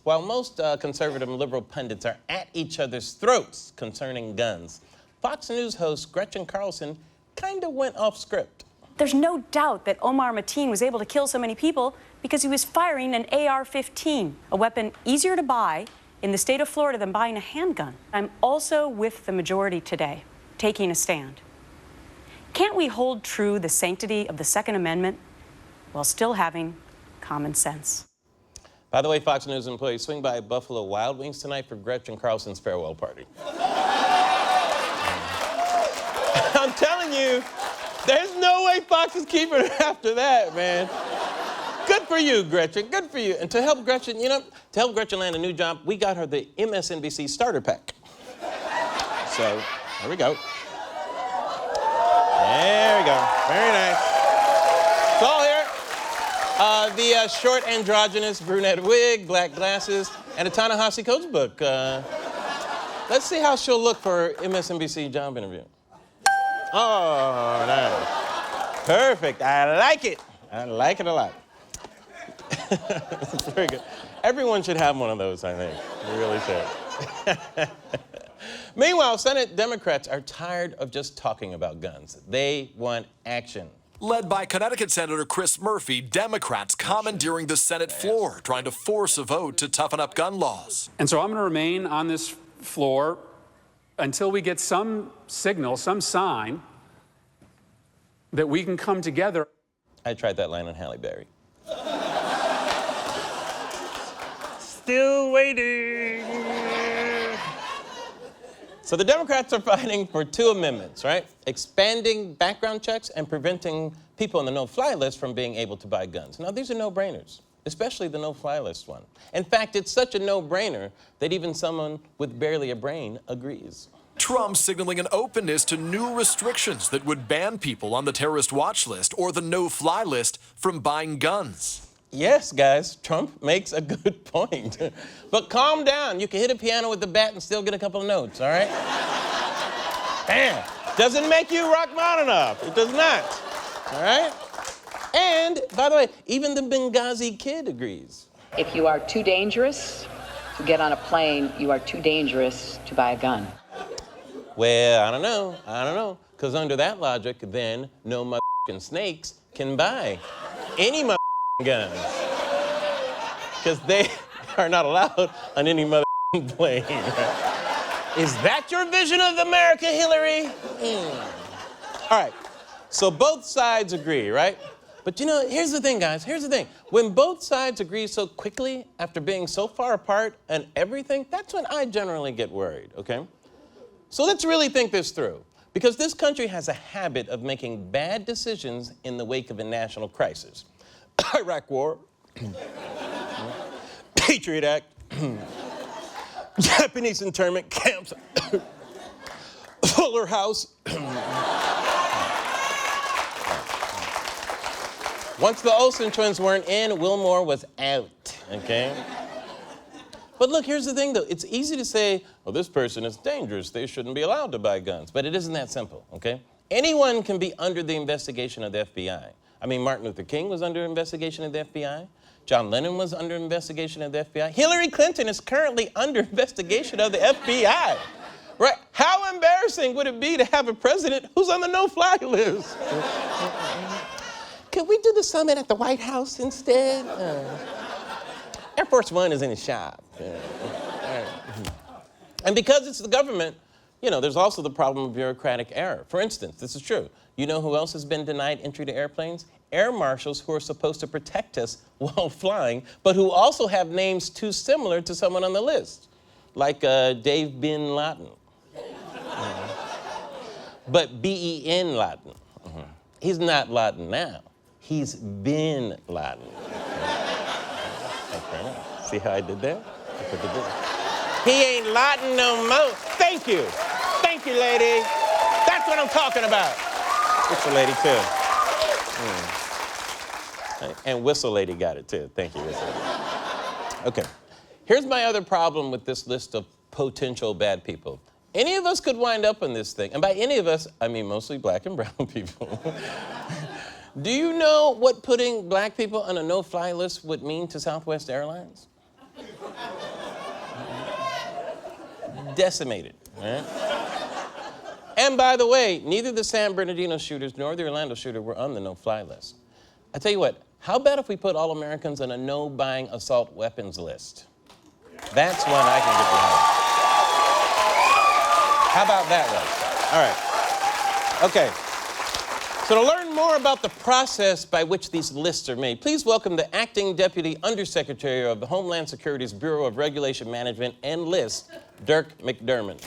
While most conservative and liberal pundits are at each other's throats concerning guns, Fox News host Gretchen Carlson kind of went off script. There's no doubt that Omar Mateen was able to kill so many people because he was firing an AR-15, a weapon easier to buy in the state of Florida than buying a handgun. I'm also with the majority today, taking a stand. Can't we hold true the sanctity of the Second Amendment while still having common sense? By the way, Fox News employees, swing by Buffalo Wild Wings tonight for Gretchen Carlson's farewell party. I'm telling you, there's no way Fox is keeping her after that, man. Good for you, Gretchen. Good for you. And to help Gretchen, to help Gretchen land a new job, we got her the MSNBC starter pack. So, there we go. There we go. Very nice. It's all here. The short androgynous brunette wig, black glasses, and a Ta-Nehisi Coates book. Let's see how she'll look for her MSNBC job interview. Oh, nice. Perfect. I like it. I like it a lot. It's very good. Everyone should have one of those, I think. They really should. Meanwhile, Senate Democrats are tired of just talking about guns. They want action. Led by Connecticut Senator Chris Murphy, Democrats commandeering the Senate floor, trying to force a vote to toughen up gun laws. And so I'm going to remain on this floor until we get some signal, some sign that we can come together. I tried that line on Halle Berry. Still waiting. So the Democrats are fighting for two amendments, right? Expanding background checks and preventing people on the no-fly list from being able to buy guns. Now, these are no-brainers, especially the no-fly list one. In fact, it's such a no-brainer that even someone with barely a brain agrees. Trump signaling an openness to new restrictions that would ban people on the terrorist watch list or the no-fly list from buying guns. Yes, guys, Trump makes a good point. But calm down. You can hit a piano with the bat and still get a couple of notes, all right? Damn. Doesn't make you rock mod enough. It does not. All right? And, by the way, even the Benghazi Kid agrees. If you are too dangerous to get on a plane, you are too dangerous to buy a gun. Well, I don't know. Because under that logic, then no motherfucking snakes can buy any motherfucking guns. Because they are not allowed on any motherfucking plane. Is that your vision of America, Hillary? All right, so both sides agree, right? But here's the thing, guys, here's the thing. When both sides agree so quickly after being so far apart and everything, that's when I generally get worried, okay? So let's really think this through. Because this country has a habit of making bad decisions in the wake of a national crisis. Iraq War, Patriot Act, Japanese internment camps, Fuller House. Once the Olsen twins weren't in, Wilmore was out, okay? But look, here's the thing, though. It's easy to say, well, this person is dangerous. They shouldn't be allowed to buy guns. But it isn't that simple, okay? Anyone can be under the investigation of the FBI. I mean, Martin Luther King was under investigation of the FBI. John Lennon was under investigation of the FBI. Hillary Clinton is currently under investigation of the FBI. Right? How embarrassing would it be to have a president who's on the no-fly list? Could we do the summit at the White House instead? Air Force One is in the shop. And because it's the government, there's also the problem of bureaucratic error. For instance, this is true. You know who else has been denied entry to airplanes? Air marshals who are supposed to protect us while flying, but who also have names too similar to someone on the list, like Dave Bin Laden. But B-E-N Laden. He's not Laden now. He's Bin Laden. Okay. See how I did that? He ain't Laden no more. Thank you. Thank you, lady. That's what I'm talking about. It's a lady, too. And Whistle Lady got it, too. Thank you, Whistle Lady. Okay. Here's my other problem with this list of potential bad people. Any of us could wind up on this thing. And by any of us, I mean mostly black and brown people. Do you know what putting black people on a no-fly list would mean to Southwest Airlines? Decimated. Right? And by the way, neither the San Bernardino shooters nor the Orlando shooter were on the no-fly list. I tell you what, how about if we put all Americans on a no-buying assault weapons list? That's one I can get behind. How about that one? All right. Okay. So to learn more about the process by which these lists are made, please welcome the Acting Deputy Undersecretary of the Homeland Security's Bureau of Regulation Management and Lists, Dirk McDermott.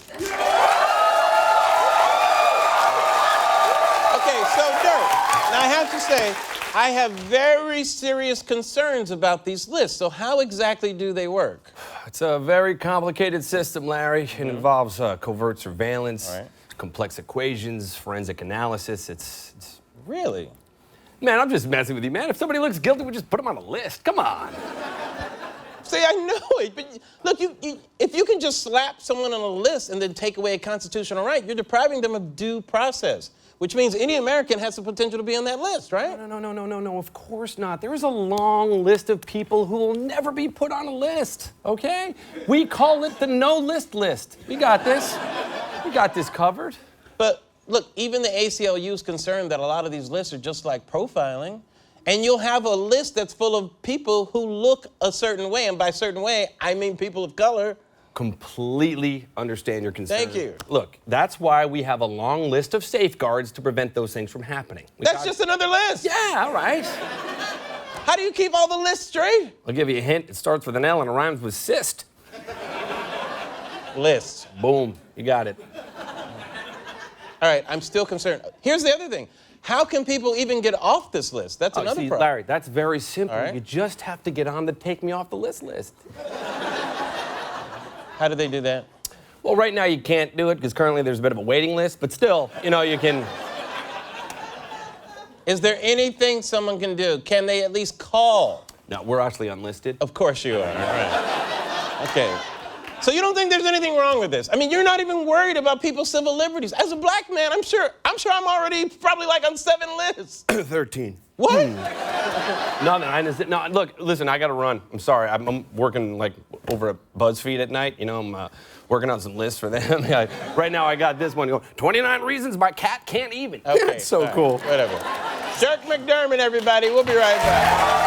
Okay, so Dirk, now I have to say, I have very serious concerns about these lists. So how exactly do they work? It's a very complicated system, Larry. It involves covert surveillance, complex equations, forensic analysis. It's... Really? Man, I'm just messing with you, man. If somebody looks guilty, we just put them on a list. Come on. See, I know it, but look, if you can just slap someone on a list and then take away a constitutional right, you're depriving them of due process, which means any American has the potential to be on that list, right? No, of course not. There is a long list of people who will never be put on a list, okay? We call it the no-list list. We got this. We got this covered. But look, even the ACLU is concerned that a lot of these lists are just like profiling, and you'll have a list that's full of people who look a certain way, and by certain way, I mean people of color. Completely understand your concern. Thank you. Look, that's why we have a long list of safeguards to prevent those things from happening. That's just another list. Yeah, all right. How do you keep all the lists straight? I'll give you a hint. It starts with an L and it rhymes with cyst. List. Boom. You got it. All right, I'm still concerned. Here's the other thing. How can people even get off this list? That's another problem. Larry, that's very simple. All right. You just have to get on the take me off the list. How do they do that? Well, right now you can't do it because currently there's a bit of a waiting list, but still, you know, you can... Is there anything someone can do? Can they at least call? No, we're actually unlisted. Of course you are. All right. Okay. So you don't think there's anything wrong with this? I mean, you're not even worried about people's civil liberties. As a black man, I'm sure I'm already probably like on 7 lists. 13. What? No, look, listen, I gotta run. I'm sorry, I'm working like over at BuzzFeed at night. You know, I'm working on some lists for them. Right now I got this one going, 29 reasons my cat can't even. Okay. It's so cool. Whatever. Dirk McDermott, everybody. We'll be right back.